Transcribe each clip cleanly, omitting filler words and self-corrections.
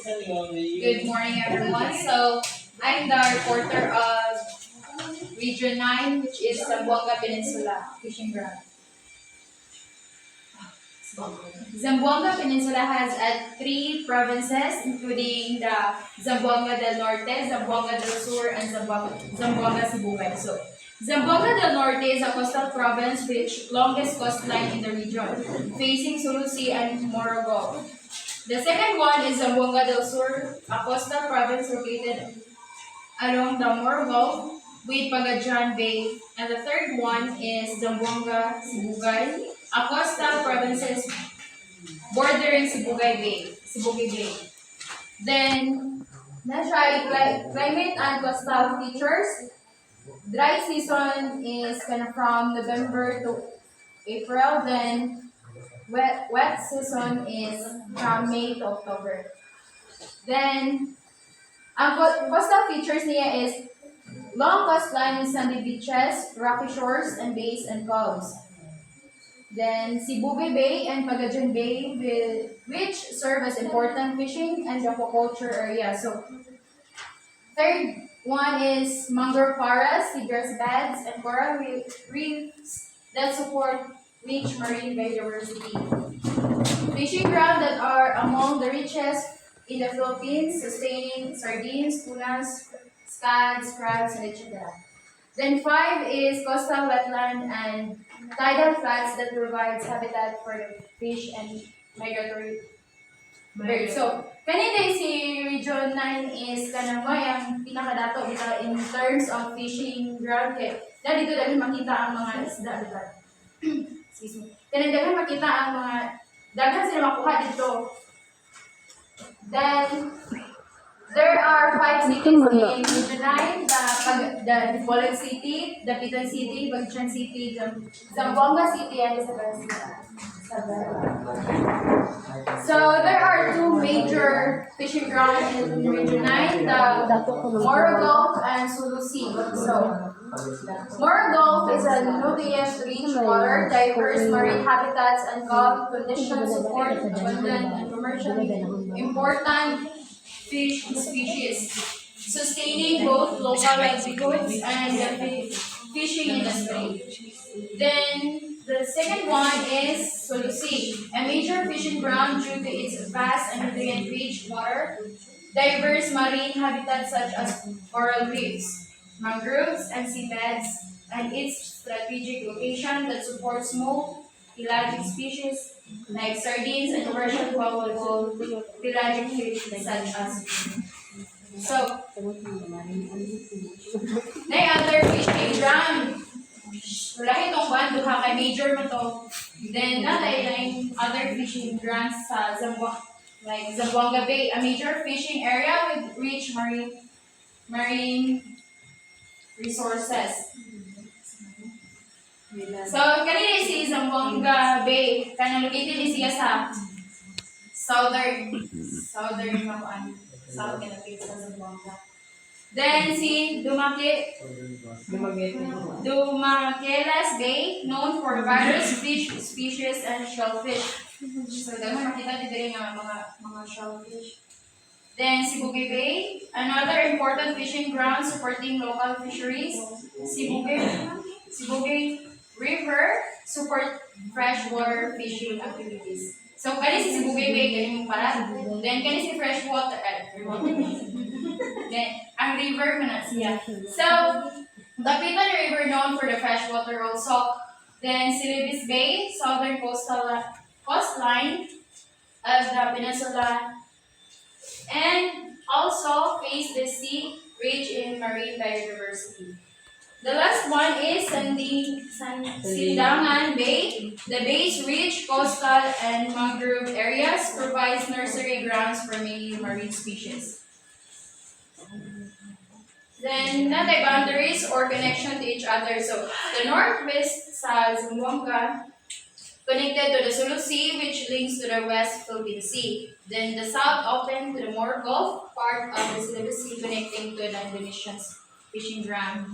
Good morning, everyone. So, I'm the reporter of Region 9, which is Zamboanga Peninsula Fishing Ground. Zamboanga Peninsula has three provinces, including the Zamboanga del Norte, Zamboanga del Sur, and Zamboanga Sibugay. So, Zamboanga del Norte is a coastal province with longest coastline in the region, facing Sulu Sea and Morogo. The second one is Zamboanga del Sur, a coastal province located along the Morogo with Pagadian Bay. And the third one is Zamboanga Sibugay, a coastal province bordering Sibugay Bay. Then, climate and coastal features. Dry season is kind of from November to April. Then, wet season is from May to October. Then, ang coastal features niya is long coastline with sandy beaches, rocky shores, and bays and coves. Then, Sibugay Bay and Pagadian Bay, which serve as important fishing and aquaculture areas. So, third one is mangrove forests, seagrass beds, and coral reefs that support rich marine biodiversity. Fishing grounds that are among the richest in the Philippines, sustaining sardines, tunas, scads, crabs, and etc. Then 5 is coastal wetland and tidal flats that provides habitat for the fish and migratory birds. So, kanina si Region 9 is kanang ang pinakadato bitaw in terms of fishing ground kay na dito dali makita ang mga isda diba? Excuse me. Kanang dali makita ang mga daghan sila makuha dito. Then there are 5 cities in Region 9, the Dipolog City, Dapitan City, Pagadian City, Zamboanga City, and Isabela City. So there are 2 major fishing grounds in Region 9, the Moro Gulf and Sulu Sea. So Moro Gulf is a nutrient-rich water, diverse marine habitats, and calm conditions support abundant and commercially important fish species, sustaining both local livelihoods and the fishing industry. Then the second one is Sulu Sea, a major fishing ground due to its vast and nutrient-rich water, diverse marine habitats such as coral reefs, mangroves, and seabeds, and its strategic location that supports small pelagic species like sardines and commercial valuable pelagic fish such as. So, na other fishing ground. Wala itong one, duha kay major mo to. Then, natay other fishing grounds sa Zamboanga Bay, a major fishing area with rich marine resources. So, kanina si Zamboanga Bay, kanang located siya sa southern south kinapit sa Zamboanga. Then si Dumaguelas Bay, known for various fish species and shellfish. So, dahil makita dito nga mga shellfish. Then Sibugay Bay, another important fishing ground supporting local fisheries. Sibugay River support freshwater fishing activities. So, kani si Sibugay Bay, kani mong pala. Then, kani si freshwater, then, ang river man siya. So, Dapitan River known for the freshwater also. Then, Silibis Bay, southern coastline of the peninsula. And also face the sea, rich in marine biodiversity. The last one is Sindangan Bay. The bay's rich coastal and mangrove areas provides nursery grounds for many marine species. Then, natay boundaries or connection to each other. So, the northwest sa Zamboanga connected to the Sulu Sea, which links to the West Philippine Sea. Then, the south open to the Moro Gulf, part of the Silibis Sea connecting to the Indonesian fishing ground.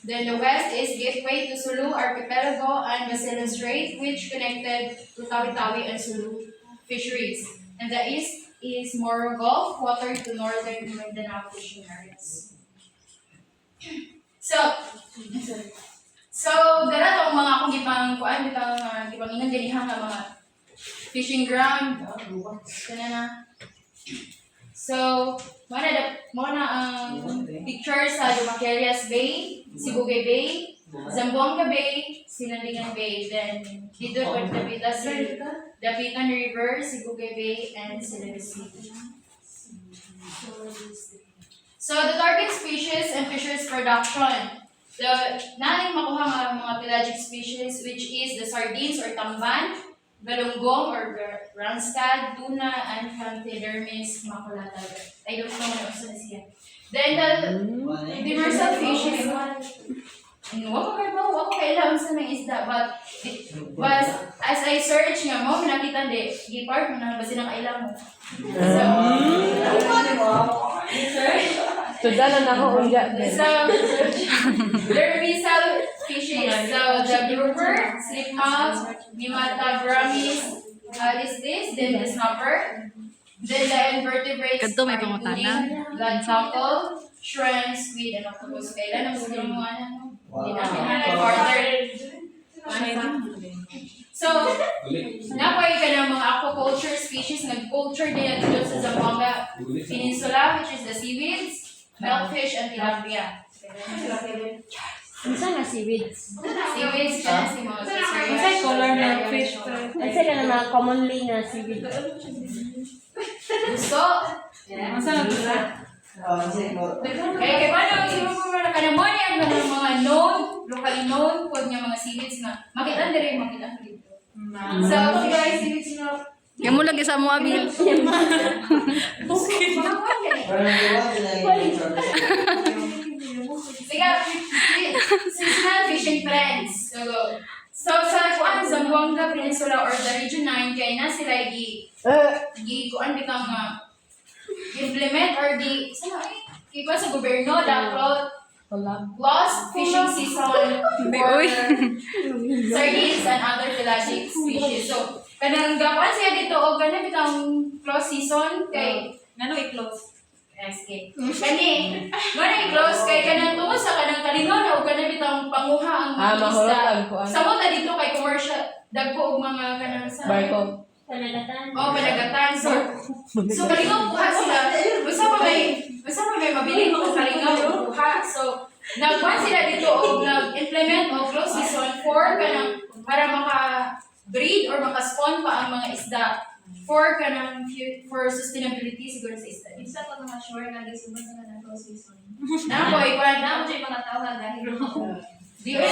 Then the west is gateway to Sulu Archipelago and Basilan Strait, which connected to Tawi-Tawi and Sulu fisheries. And the east is more Gulf water to northern Mindanao fishing areas. So dara tong mga akong gipang ingon ganiha nga mga fishing ground. Kana na. So, muna ang picture sa Dumaquerias Bay, Sibugay Bay, Zamboanga Bay, Sinandingan Bay. Then, dito Dapitan River, Sibugay Bay, and Silver Sea. So, the target species and fisheries production. Naning makuha nga mga pelagic species which is the sardines or tamban, galunggong or randstad, tuna, and Panthermis maculata. I don't know what else siya. Then the demersal fish is wako kailangan sa mga isda, but as I search nga mo, nakita di, gipart mo na ba silang kailangan mo. So, dala na ako unja. So, demersal fishes. So, the grouper, slipmouth, Nimata gramis, then the snapper. Then the invertebrates Kadto may are pangutana. including blood cockle, shrimp, squid, and octopus. Kailan ang gusto mo Hindi namin order. So, nakuha ka ng mga aquaculture species, nag-culture din dito sa Zamboanga Peninsula, which is the seaweeds, milkfish, and tilapia. Isa nga seaweeds. Seaweeds, dyan si mga Isa color na fish. Isa ka na mga commonly na seaweed. Gusto? Masa na tula? Kaya paano, isip mo na kanamoni ang mga known, locally known, kung yung mga seaweeds na makita na rin, makita ko dito. So, guys, seaweeds na Yan mo lagi sa mo, Abil. Sige, seasonal fishing trends. So sa kuan Zamboanga Peninsula or the Region 9 kay na sila kuan bitang implement or iba sa gobyerno dapat lost fishing season for sardines and other pelagic species. So kanang gapan siya dito og kanang bitang close season kay i-close. Okay. Kani, i-close kay kanang tungod sa kanang kalingon o kanang bitang panguha ang mga isda. Samot na dito kay commercial dagko og mga kanang sa Barko. panagatan. So kalingon kuha sila. Basta pa may mabili ko kalingon kuha. So nagkuhan sila dito og nag-implement og close season for kanang para maka-breed or maka-spawn pa ang mga isda for sustainability siguro sa isda. Isa pa mga sure nga gisubad na close season. Nako, ikuan Damo dyan mga tawag dahil Di ko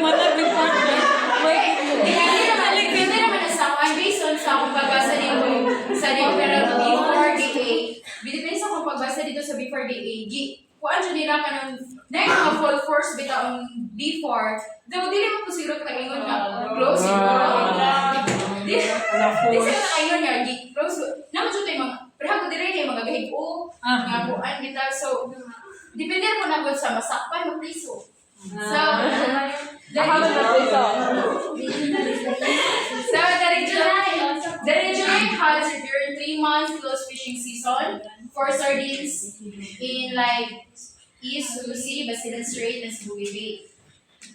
mata before. Hindi naman sa akin, based on sa akong pagbasa dito sa pero before day 8. Depende sa akong pagbasa dito sa before day 8. Kuan dyan nila ka ng mga full force bita ang before. Daw, di naman po siguro kaingon nga close siguro. Di sila kaingon nga, close. Naman dyan tayo mga, pero ako dire kayo mga gahig-o, mga kuan kita. So, depende po na po sa masakpan, mag-priso. So, the region has during 3 months close fishing season for sardines in like East Lucy, Basilan Strait, and Sibugay Bay.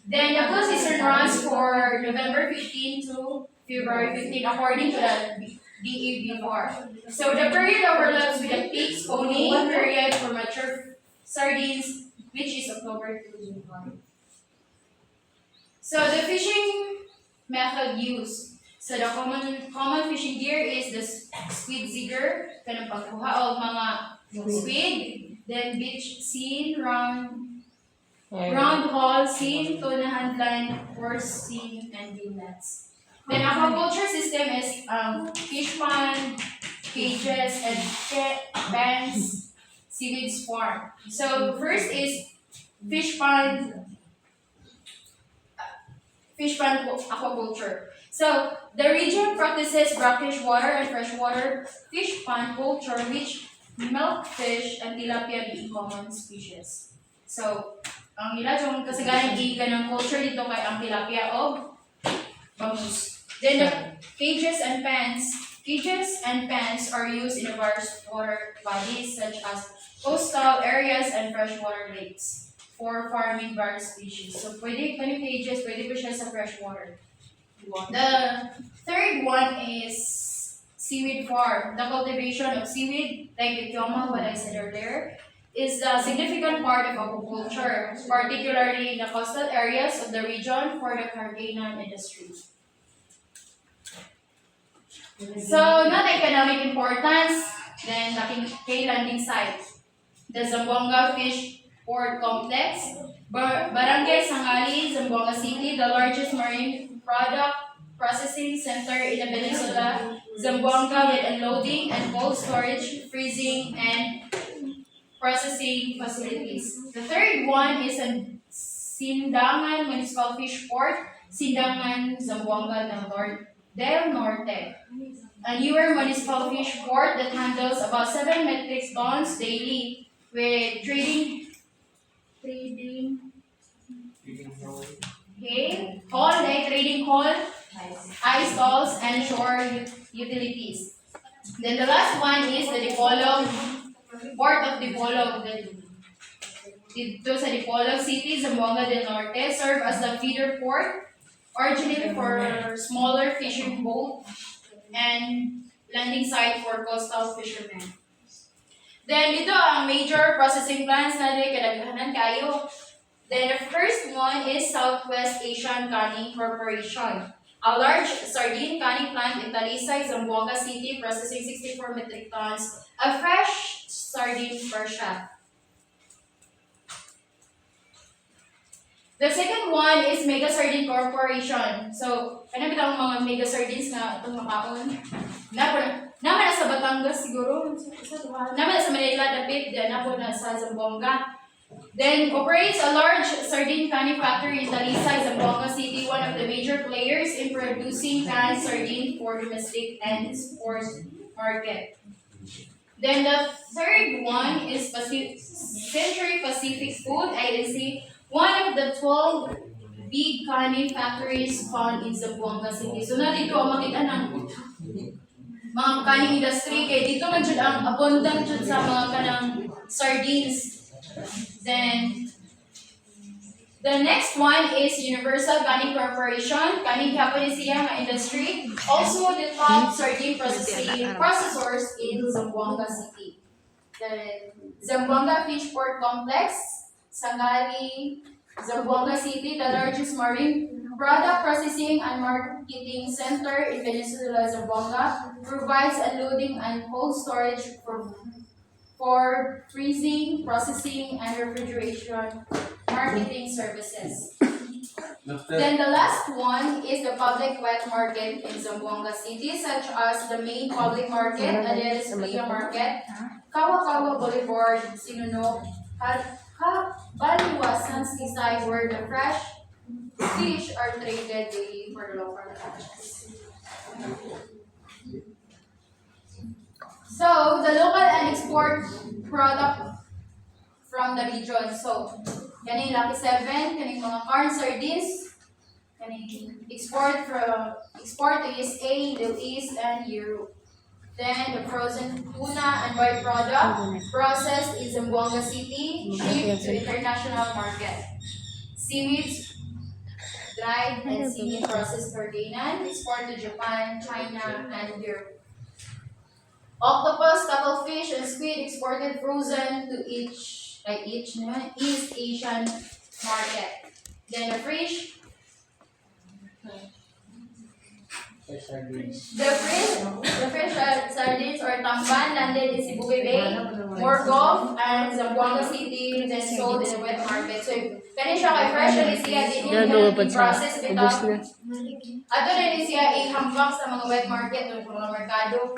Then the close season runs for November 15 to February 15 according to the DAB4. So the period overlaps with the peak spawning period for mature sardines, which is October to June 1. So the fishing method used. So the common fishing gear is the squid zigger, kanang pagkuha o mga squid, then beach scene, round haul scene, tuna handline, horse scene, and bean nets. Then aquaculture system is fish pond, cages, and pens, seaweeds farm. So first is fish pond aquaculture. So the region practices brackish water and freshwater fish pond culture, which milkfish and tilapia being common species. So ang ila yung kasagaran gikan ng culture dito kay ang tilapia o bangus. Then the cages and pens Cages and pens are used in various water bodies such as coastal areas and freshwater lakes for farming various species. So pwede kani cages, pwede pa siya sa freshwater. The third one is seaweed farm. The cultivation of seaweed, like ikioma, what I said earlier, is a significant part of aquaculture, particularly in the coastal areas of the region for the Caribbean industry. So, not economic importance, then the landing site. The Zamboanga Fish Port Complex, Barangay Sangali, Zamboanga City, the largest marine product processing center in the peninsula, Zamboanga with unloading and cold storage, freezing, and processing facilities. The third one is a Sindangan Municipal Fish Port, Sindangan, Zamboanga del Norte. A newer municipal fish port that handles about 7 metric tons daily with trading hall, ice stalls, and shore utilities. Then the last one is the Dipolog, Port of Dipolog. Dito sa Dipolog City, Zamboanga del Norte, serve as the feeder port, originally for smaller fishing boat and landing site for coastal fishermen. Then dito ang major processing plants na kadaghanan kayo. Then the first one is Southwest Asian Canning Corporation, a large sardine canning plant in Talisay, Zamboanga City, processing 64 metric tons of fresh sardines per shaft. The second one is Mega Sardine Corporation. So, ano bitang mga mega sardines na itong makaon? Naman na sa Batangas siguro. Naman na sa Manila, dapit. Naman na sa Zamboanga. Then, operates a large sardine canning factory in Talisay, Zamboanga City, one of the major players in producing canned sardine for domestic and export market. Then, the third one is Century Pacific Food, INC, one of the 12 big canning factories found in Zamboanga City. So na dito ang makita ng mga canning industry kay dito man jud ang abundant jud sa mga kanang sardines. Then the next one is Universal Canning Corporation, canning company siya nga industry, also the top sardine processors in Zamboanga City. The Zamboanga Fish Port Complex, Sangali, Zamboanga City, the largest marine product processing and marketing center in Peninsula Zamboanga, provides unloading and cold storage for freezing, processing, and refrigeration marketing services. Then the last one is the public wet market in Zamboanga City, such as the main public market, Adelis Flea Market, Kawa-Kawa Boulevard, Sinunok, Baliwasan Seaside, where the fresh fish are traded daily for the local markets. So, the local and export product from the region. So, kaning Lucky 7, kaning mga corn sardines, kaning export to USA, Middle East, and Europe. Then the frozen tuna and white product processed in Zamboanga City, shipped to international market. Seaweeds, dried and semi-processed for Gainan, export to Japan, China, and Europe. Octopus, cuttlefish, and squid exported frozen to East Asian market. Then the fish, the fish sardines or tamban landed in Cebu Bay, Morgov, and Zamboanga City, then sold in the wet market. So, kani siya kay fresh na siya din yung process bitaw. Ato din siya ihambak sa mga wet market o mga merkado.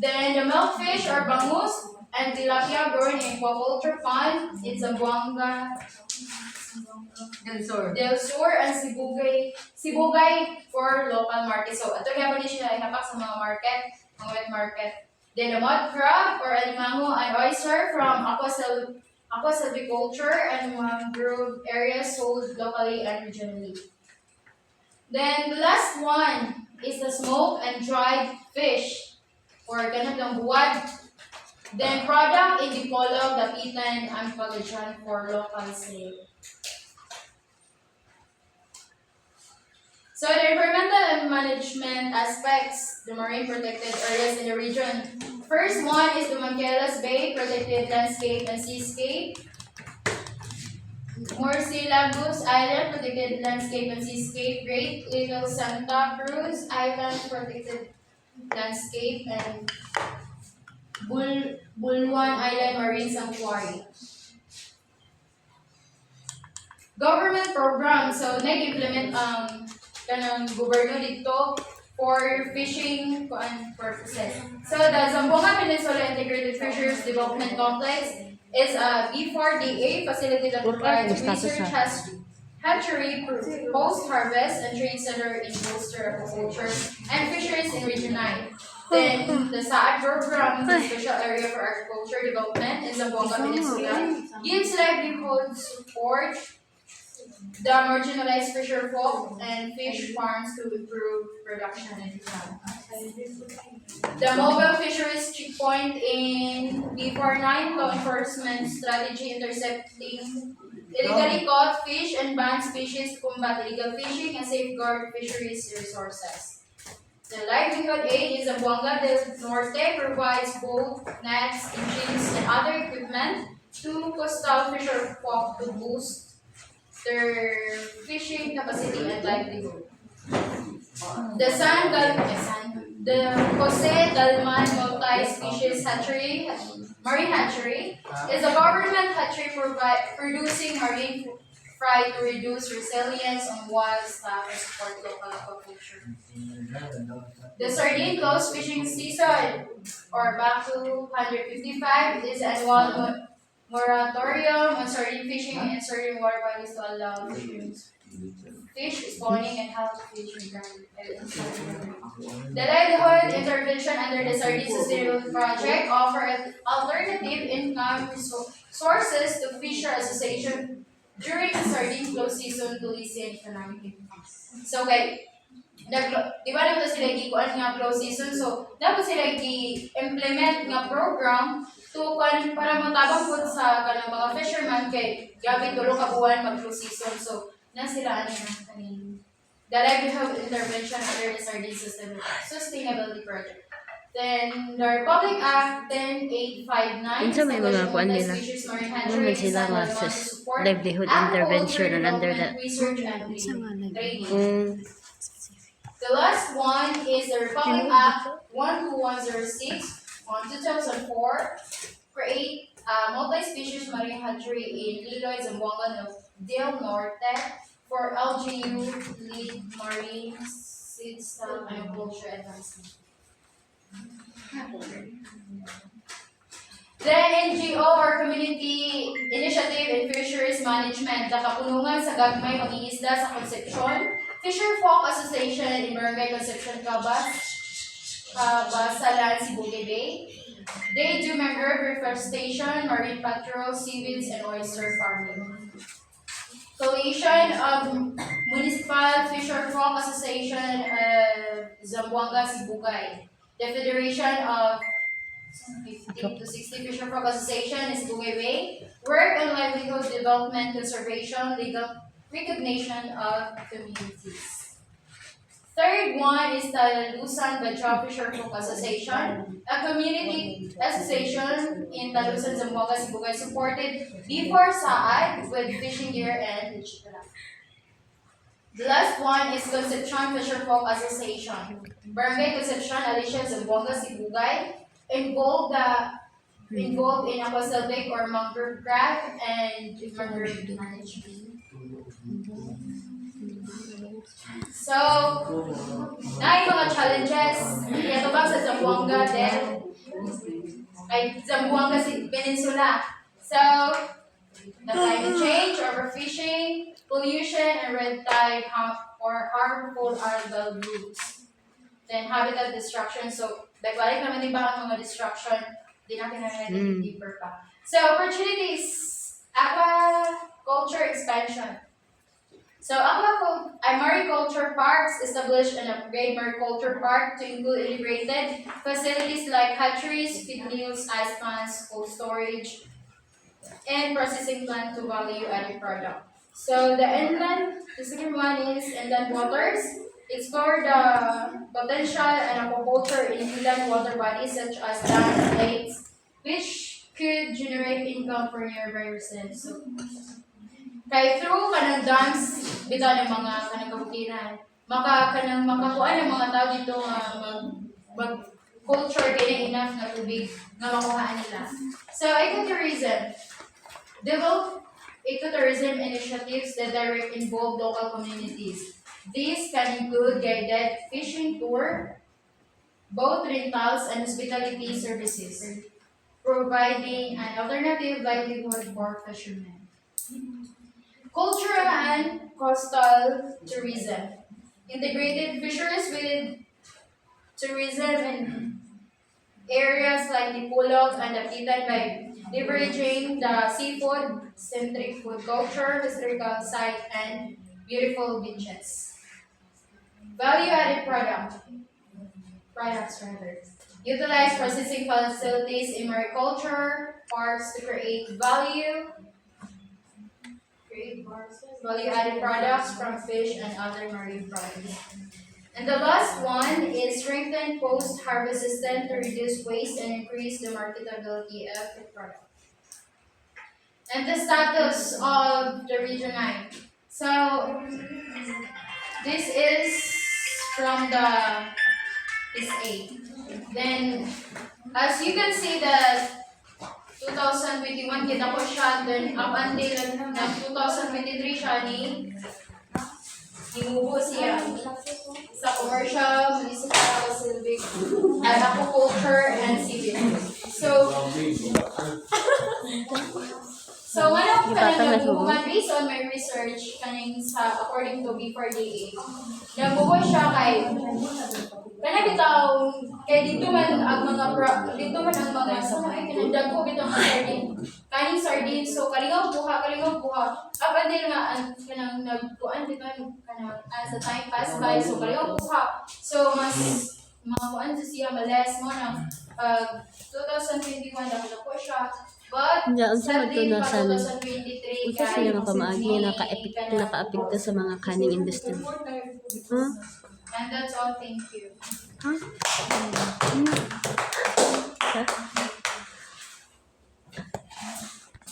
Then the milkfish or bangus and tilapia grown in aquaculture pond in Zamboanga Del Sur and Sibugay for local market. So, ito kaya pa din siya ihapak sa mga market, mga wet market. Then the mud crab or alimango and oyster from aquasilviculture and mangrove areas sold locally and regionally. Then the last one is the smoked and dried fish. or ganun lang buwad. Then product in Dipolog, Dapitan, and Pagajan for local sale. So the environmental and management aspects, the marine protected areas in the region. First one is the Manquelas Bay Protected Landscape and Seascape. Morcillabus Island Protected Landscape and Seascape. Great Little Santa Cruz Island Protected Landscape and Bulwan Island Marine Sanctuary. Government program, so nag-implement kanang gobyerno dito for fishing purposes. So the Zamboanga Peninsula Integrated Fisheries Development Complex is a B4DA facility that provides research hatchery, post-harvest, and training center in bolster aquaculture and fisheries in Region 9. Then the SAAD program, the Special Area for Agriculture Development in Zamboanga Peninsula, gives livelihood support the marginalized fisher folk and fish farms to improve production and income. The mobile fisheries checkpoint in B49 law enforcement strategy intercepting illegally caught fish and banned species to combat illegal fishing and safeguard fisheries resources. The livelihood aid is Zamboanga del Norte provides boat, nets, engines, and other equipment to coastal fisher folk to boost their fishing capacity and livelihood. The Jose Dalman Multi-Species Hatchery, Marine Hatchery, is a government hatchery producing marine fry to reduce resilience on wild stock and support local aquaculture. The sardine close fishing season, or back to 155, is annual moratorium on sardine fishing in certain water bodies to allow fish spawning and healthy fish return. The livelihood intervention under the Sardine Sustainability Project offer alternative income sources to Fisher Association during the sardine close season to lessen economic impacts. So di ba naman sila gikuan nga close season, so dapat sila gi-implement nga program to para matabang po sa kanang mga fisherman kay gabi tulo ka buwan mag close season, so na sila kaning the livelihood intervention under the Sardine Sustainability Project. Then the Republic Act 10859 Minsan may mga kuan nila. species marine Naman hatchery sila is mga to support livelihood aquaculture intervention and under development, that. research and training. The last one is the Republic Act 12106 on 2004, create a multi-species marine hatchery in Liloy, Zamboanga del Norte for LGU lead marine system and culture advancement. Then NGO or Community Initiative in Fisheries Management, nakapunungan sa gagmay mag-iisda sa Concepcion, Fisher Folk Association in Barangay Concepcion, Cabasalan, Sibugue Bay. They do mangrove reforestation, marine patrol, seaweeds, and oyster farming. Coalition of Municipal Fisher Folk Association of Zamboanga, Sibugay. The Federation of 50 to 60 Fisher Folk Association is Sibugay Bay. Work on livelihood development, conservation, legal recognition of communities. Third one is the Talusan Badjao Fisher Folk Association, a community association in Talusan, Zamboanga, Sibugay, supported before SAAD with fishing gear and chikara. The last one is Concepcion Fisher Folk Association. Barangay Concepcion, Alicia, Zamboanga, Sibugay, involved in aquaceltic or mangrove craft and mangrove management. So, na yung mga challenges, ito ba sa Zamboanga Zamboanga Peninsula. So, the climate change, overfishing, pollution, and red tide or harmful algal blooms. Then habitat destruction. So, balik naman din ba ang mga destruction, di natin natin deeper pa. So, opportunities, aquaculture expansion. So, Mariculture Parks established and upgrade Mariculture Park to include integrated facilities like hatcheries, feed mills, ice ponds, cold storage, and processing plant to value-added product. So, the second one is inland waters. Explore the potential and aquaculture in inland water bodies such as dams, lakes, which could generate income for nearby residents. So, kay through kanang dams bitaw ng mga kanang kabutiran makakuha ng mga tao dito nga mag culture getting enough na tubig nga makuhaan nila. So ecotourism. Develop ecotourism initiatives that direct involve local communities. These can include guided fishing tour, boat rentals, and hospitality services, providing an alternative livelihood for fishermen. Cultural and coastal tourism. Integrated fisheries with tourism in areas like Dipolog and Dapitan by leveraging the seafood-centric food culture, historical site, and beautiful beaches. Value-added products. Utilize processing facilities in mariculture parks to create value-added products from fish and other marine products. And the last one is strengthen post-harvest system to reduce waste and increase the marketability of the product. And the status of the Region 9. So, this is from the SA. Then, as you can see that 2021 kita ko siya, then up until na 2023 siya hinubo siya sa commercial, municipal, civic, and aquaculture, and civil. So one of kanang based on my research kaning sa according to B4DA, nabuo siya kay bitaw kay dito man ang mga sakay kanang dagko bitaw ang kaning sardine so kalingaw buha up until nga kanang nagkuan bitaw kanang as the time pass by so kalingaw buha so mas makuan siya males mo nang 2021 dako siya. But, sadly, pa 2023, Isa sila nga pamaagi na naka-apekto sa mga kaning industry. And that's all. Thank you. Ha?